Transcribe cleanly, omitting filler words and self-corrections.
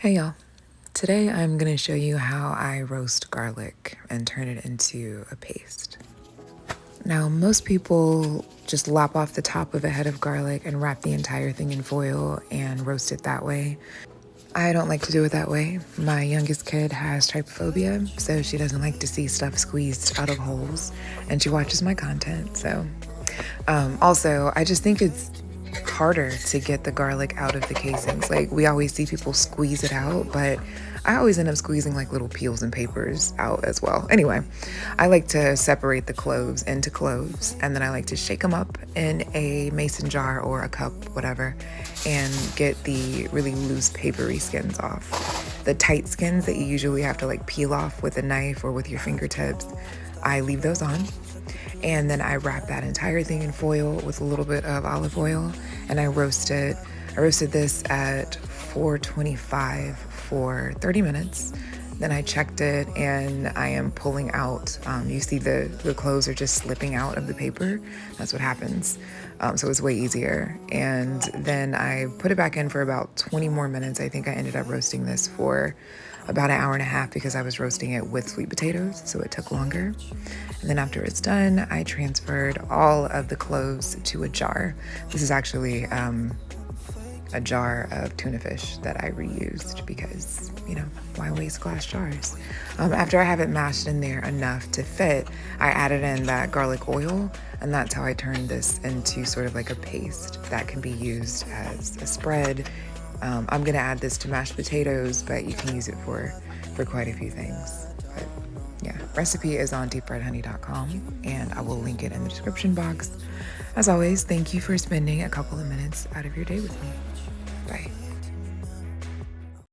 Hey y'all, today I'm going to show you how I roast garlic and turn it into a paste. Now, most people just lop off the top of a head of garlic and wrap the entire thing in foil and roast it that way. I don't like to do it that way. My youngest kid has trypophobia, so she doesn't like to see stuff squeezed out of holes, and she watches my content, so. Also, I just think it's harder to get the garlic out of the casings. Like, we always see people squeeze it out, but I always end up squeezing like little peels and papers out as well. Anyway, I like to separate the cloves into cloves, and then I like to shake them up in a mason jar or a cup, whatever, and get the really loose papery skins off. The tight skins that you usually have to like peel off with a knife or with your fingertips, I leave those on. And then I wrap that entire thing in foil with a little bit of olive oil, and I roast it. I roasted this at 425 for 30 minutes. Then I checked it, and I am pulling out. You see the cloves are just slipping out of the paper. That's what happens. So it's way easier. And then I put it back in for about 20 more minutes. I think I ended up roasting this for about an hour and a half because I was roasting it with sweet potatoes, so it took longer. And then after it's done, I transferred all of the cloves to a jar. This is actually a jar of tuna fish that I reused because, why waste glass jars? After I have it mashed in there enough to fit, I added in that garlic oil, and that's how I turned this into sort of like a paste that can be used as a spread. I'm gonna add this to mashed potatoes, but you can use it for quite a few things. But yeah, recipe is on deepfriedhoney.com, and I will link it in the description box. As always, thank you for spending a couple of minutes out of your day with me. Bye.